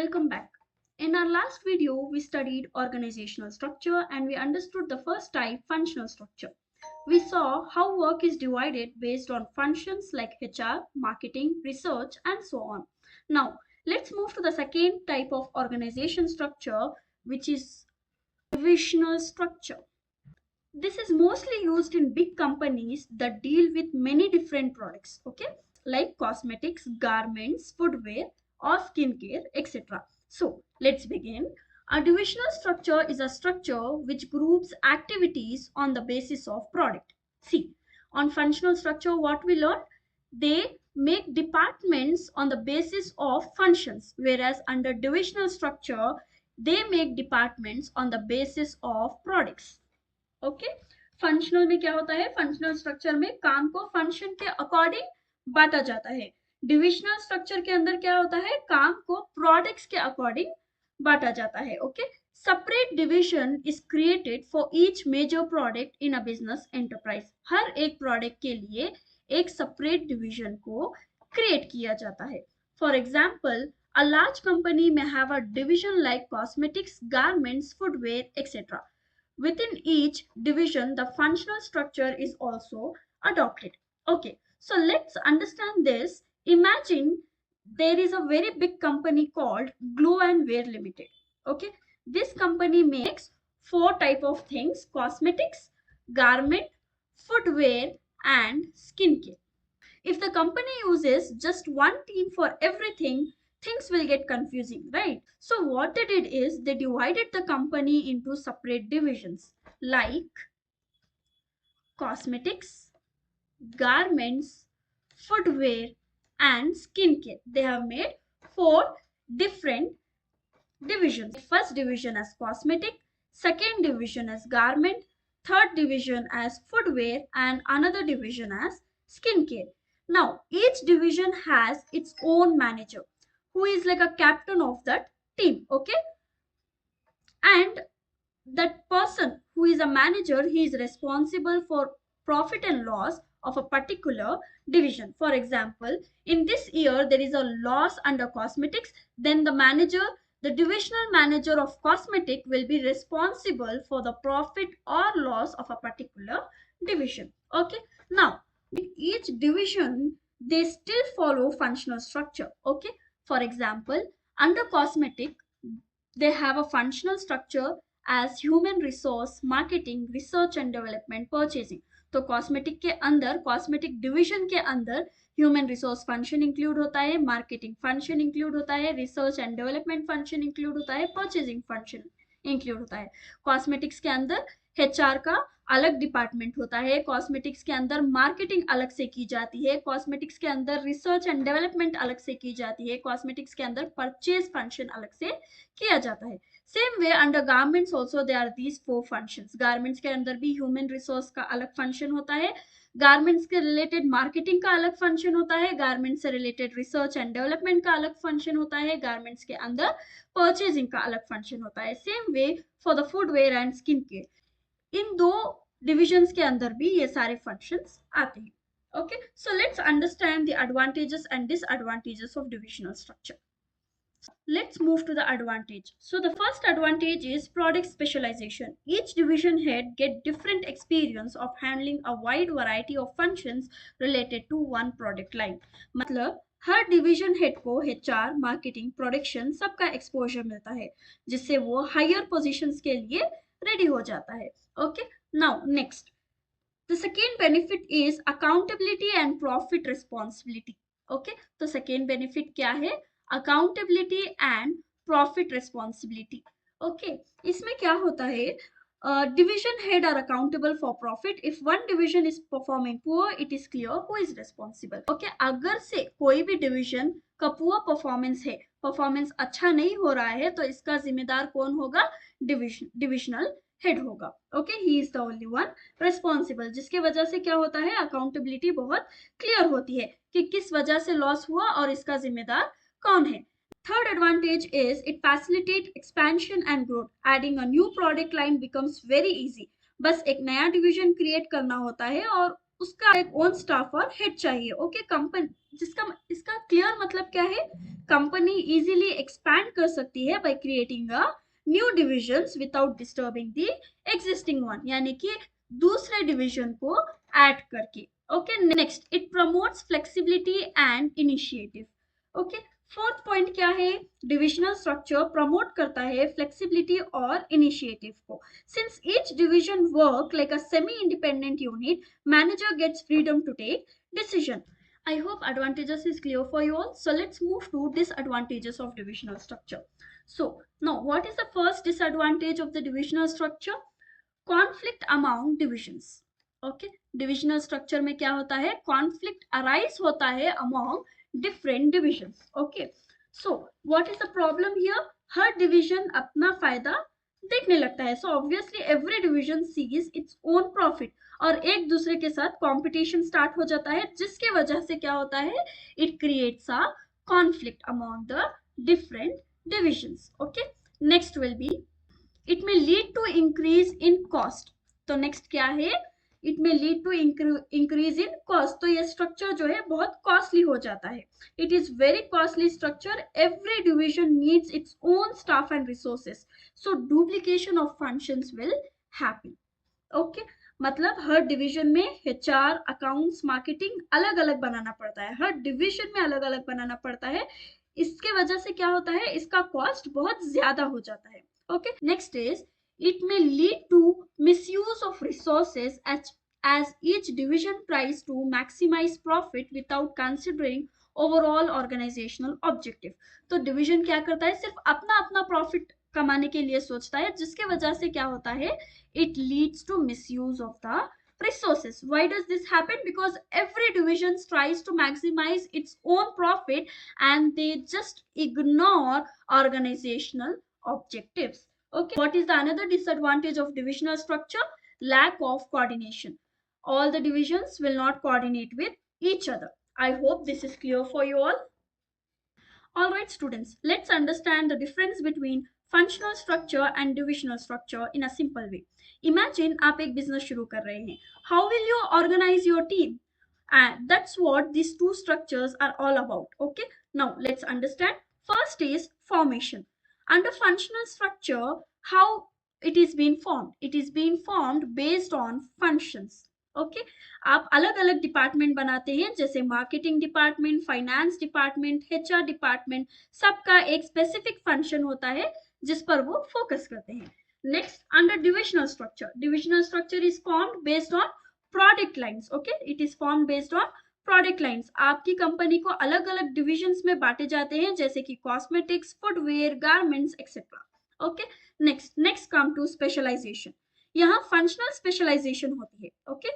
welcome back. In our last video, we studied organizational structure and we understood the first type, functional structure. We saw how work is divided based on functions like HR, marketing, research, and so on. Now, let's move to the second type of organization structure, which is divisional structure. This is mostly used in big companies that deal with many different products, okay, like cosmetics, garments, footwear, or skincare, etc. So let's begin. A divisional structure is a structure which groups activities on the basis of product. See, on functional structure, what we learned, they make departments on the basis of functions, whereas under divisional structure, they make departments on the basis of products. Okay functional में क्या होता है, functional structure में काम को function के according बांटा जाता है. डिविजनल स्ट्रक्चर के अंदर क्या होता है, काम को प्रोडक्ट्स के अकॉर्डिंग बांटा जाता है. Okay separate division is created for each major product in a business enterprise. हर एक प्रोडक्ट के लिए एक सेपरेट डिवीजन को क्रिएट किया जाता है. For example, a large company may have a division like cosmetics, garments, footwear, etc. Within each division, the functional structure is also adopted. Okay, so let's understand this. Imagine there is a very big company called Glow and Wear Limited. Okay, this company makes four type of things: cosmetics, garment, footwear, and skincare. If the company uses just one team for everything, things will get confusing, right? So what they did is they divided the company into separate divisions like cosmetics, garments, footwear, and skincare. They have made four different divisions. First division as cosmetic, second division as garment, third division as footwear, and another division as skincare. Now, each division has its own manager who is like a captain of that team, okay? And that person who is a manager, he is responsible for profit and loss of a particular division. For example, in this year there is a loss under cosmetics, then the divisional manager of cosmetic will be responsible for the profit or loss of a particular division. Okay, now in each division they still follow functional structure. Okay, for example, under cosmetic they have a functional structure as human resource, marketing, research and development, purchasing. तो cosmetic के अंदर, cosmetic division के अंदर human resource function include होता है, marketing function include होता है, research and development function include होता है, परचेजिंग फंक्शन इंक्लूड होता है. कॉस्मेटिक्स के अंदर एचआर का अलग डिपार्टमेंट होता है, कॉस्मेटिक्स के अंदर मार्केटिंग अलग से की जाती है, कॉस्मेटिक्स के अंदर रिसर्च एंड डेवलपमेंट अलग से की जाती है, कॉस्मेटिक्स के अंदर परचेज फंक्शन अलग से किया जाता है. Same way under garments also they are these four functions. Garments के अंदर भी ह्यूमन रिसोर्स का अलग फंक्शन होता है, गारमेंट्स के रिलेटेड मार्केटिंग का अलग फंक्शन होता है, गारमेंट्स से रिलेटेड रिसर्च एंड डेवलपमेंट का अलग फंक्शन होता है, गारमेंट्स के अंदर परचेजिंग का अलग फंक्शन होता है. Same way for the footwear and skin care. इन दो डिविजन्स के अंदर भी ये सारे फंक्शंस आते हैं. Okay, so let's understand the advantages and disadvantages of divisional structure. Let's move to the advantage. So the first advantage is product specialization. Each division head get different experience of handling a wide variety of functions related to one product line. मतलब हर division head को HR, marketing, production सबका exposure मिलता है, जिससे वो higher positions के लिए ready हो जाता है. Okay, now next, the second benefit is accountability and profit responsibility. Okay, तो second benefit क्या है, accountability and profit responsibility. Okay, इसमें क्या होता है, division head are accountable for profit. If one division is performing poor, it is clear who is responsible. Okay, अगर से कोई भी division का poor performance है, परफॉर्मेंस अच्छा नहीं हो रहा है, तो इसका जिम्मेदार कौन होगा, डिविजनल हेड होगा. Okay, he is the only one responsible, जिसके वजह से क्या होता है, अकाउंटेबिलिटी बहुत क्लियर होती है कि किस वजह से लॉस हुआ और इसका जिम्मेदार कौन है. Third advantage is it facilitates expansion and growth. Adding a new product line becomes very easy. बस एक नया डिवीजन क्रिएट करना होता है और उसका एक ओन स्टाफ और हेड चाहिए। ओके, कंपनी जिसका इसका क्लियर मतलब क्या है, कंपनी इजीली एक्सपैंड कर सकती है by creating a new divisions without disturbing the existing one, यानी कि दूसरे डिवीजन को ऐड करके। Okay, next, it promotes flexibility and initiative. Okay, fourth point क्या है, डिविजनल स्ट्रक्चर प्रमोट करता है फ्लेक्सिबिलिटी और इनिशिएटिव को। Since each division work like a semi independent unit, manager gets freedom to take decision. I hope advantages is clear for you all. So let's move to disadvantages of divisional structure. So now, what is the first disadvantage of the divisional structure? Conflict among divisions. Okay, divisional structure में क्या होता है, conflict arise होता है among different divisions. Okay, so what is the problem here? Her division अपना फायदा देखने लगता है. So obviously every division sees its own profit और एक दूसरे के साथ कंपटीशन स्टार्ट हो जाता है, जिसके वजह से क्या होता है, it creates a conflict among the different divisions. Okay, next will be it may lead to increase in cost. तो नेक्स्ट क्या है, it may lead to increase in cost. तो ये स्ट्रक्चर जो है बहुत कॉस्टली हो जाता है. It is very costly structure. Every division needs its own staff and resources, so duplication of functions will happen. Okay, मतलब हर डिवीजन में एचआर, अकाउंट्स, मार्केटिंग अलग अलग बनाना पड़ता है, हर डिवीजन में अलग अलग बनाना पड़ता है. इसके वजह से क्या होता है, इसका कॉस्ट बहुत ज्यादा हो जाता है. Okay, next is it may lead to misuse of resources as each division tries to maximize profit without considering overall organizational objective. तो डिवीजन क्या करता है, सिर्फ अपना अपना प्रॉफिट कमाने के लिए सोचता है, जिसके वजह से क्या होता है, it leads to misuse of the resources. Why does this happen? Because every division tries to maximize its own profit and they just ignore organizational objectives. Okay, what is the another disadvantage of divisional structure? Lack of coordination. All the divisions will not coordinate with each other. I hope this is clear for you all. All right, students, let's understand the difference between functional structure and divisional structure in a simple way. Imagine आप एक business शुरू कर रहे हैं. How will you organize your team? And that's what these two structures are all about. Okay, now let's understand. First is formation. Under functional structure, how it is being formed? It is being formed based on functions. Okay, आप अलग अलग department बनाते हैं, जैसे marketing department, finance department, HR department, सबका एक specific function होता है जिस पर वो फोकस करते हैं. Next, under divisional structure, divisional structure is formed based on product lines. Okay, it is formed based on product lines. आपकी कंपनी को अलग अलग डिविजन्स में बांटे जाते हैं, जैसे कि cosmetics, footwear, garments etcetera. Okay, next come to specialisation. यहाँ फंक्शनल स्पेशलाइजेशन होती है. Okay,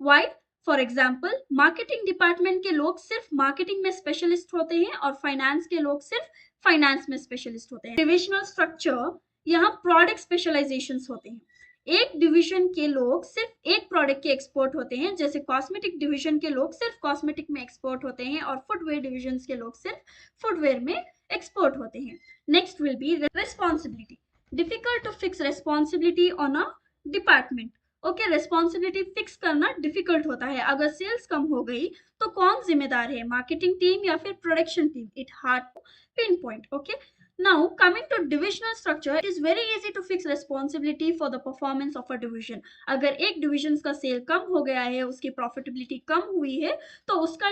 why? For example, marketing department के लोग सिर्फ मार्केटिंग में स्पेशलिस्ट होते हैं और फाइनेंस के लोग सिर्फ फाइनेंस में स्पेशलिस्ट होते हैं. डिविजनल स्ट्रक्चर, यहाँ प्रोडक्ट स्पेशलाइजेशन होते हैं. एक डिवीजन के लोग सिर्फ एक प्रोडक्ट के एक्सपर्ट होते हैं, जैसे कॉस्मेटिक डिवीजन के लोग सिर्फ कॉस्मेटिक में एक्सपर्ट होते हैं और फुटवेयर डिवीजन के लोग सिर्फ फुटवेयर में एक्सपर्ट होते हैं. Next will be responsibility. Difficult to fix responsibility on a department. Okay, responsibility fix करना डिफिकल्ट होता है. अगर सेल्स कम हो गई तो कौन जिम्मेदार है, मार्केटिंग टीम या फिर production team? It hard to pinpoint. Okay, now coming to divisional structure, it is very easy to fix responsibility for the performance of a division. अगर एक डिविजन का सेल कम हो गया है, उसकी प्रॉफिटेबिलिटी कम हुई है, तो उसका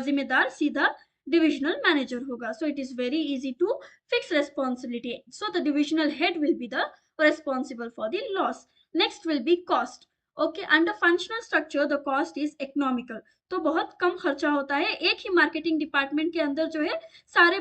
जिम्मेदार सीधा divisional manager होगा. So it is very easy to fix responsibility. So the divisional head will be the responsible for the loss. Next will be cost. Okay, under functional structure the cost is economical. तो बहुत कम खर्चा होता है. एक ही marketing department के अंदर जो है सारे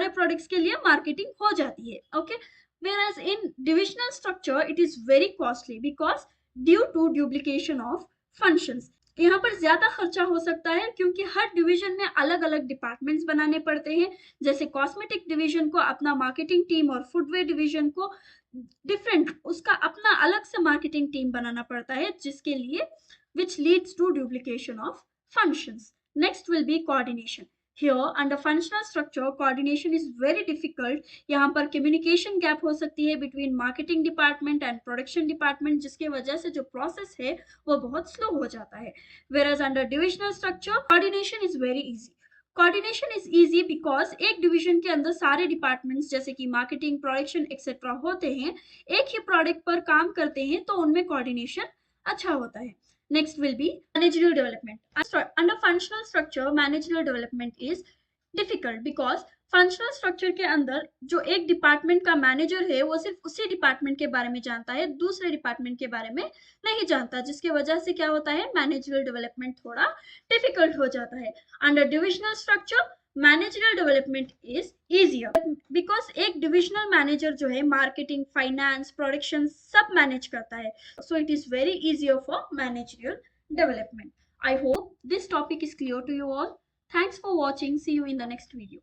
प्रोडक्ट्स के लिए मार्केटिंग हो जाती है. Okay, whereas in divisional structure it is very costly because due to duplication of functions. यहाँ पर ज्यादा खर्चा हो सकता है क्योंकि हर डिवीजन में अलग अलग डिपार्टमेंट्स बनाने पड़ते हैं, जैसे कॉस्मेटिक डिवीजन को अपना मार्केटिंग टीम और फुटवेयर डिवीजन को डिफरेंट उसका अपना अलग से मार्केटिंग टीम बनाना पड़ता है, जिसके लिए which leads to duplication of functions. Next will be coordination. Here under functional structure coordination is very difficult. यहाँ पर communication gap हो सकती है between marketing department and production department, जिसके वजह से जो process है वो बहुत slow हो जाता है. Whereas under divisional structure coordination is very easy. Coordination is easy because एक डिवीजन के अंदर सारे डिपार्टमेंट्स जैसे कि मार्केटिंग प्रोडक्शन एक्सेट्रा होते हैं, एक ही प्रोडक्ट पर काम करते हैं, तो उनमें कोऑर्डिनेशन अच्छा होता है. Next will be managerial development. Under functional structure, managerial development is difficult because functional structure के अंदर जो एक डिपार्टमेंट का मैनेजर है वो सिर्फ उसी डिपार्टमेंट के बारे में जानता है, दूसरे डिपार्टमेंट के बारे में नहीं जानता, जिसकी वजह से क्या होता है, मैनेजरियल डेवलपमेंट थोड़ा डिफिकल्ट हो जाता है. Under divisional structure managerial development is easier because एक डिविजनल मैनेजर जो है मार्केटिंग, फाइनेंस, प्रोडक्शन सब मैनेज करता है, so it is very easier for managerial development. I hope this topic is clear to you all. Thanks for watching. See you in the next video.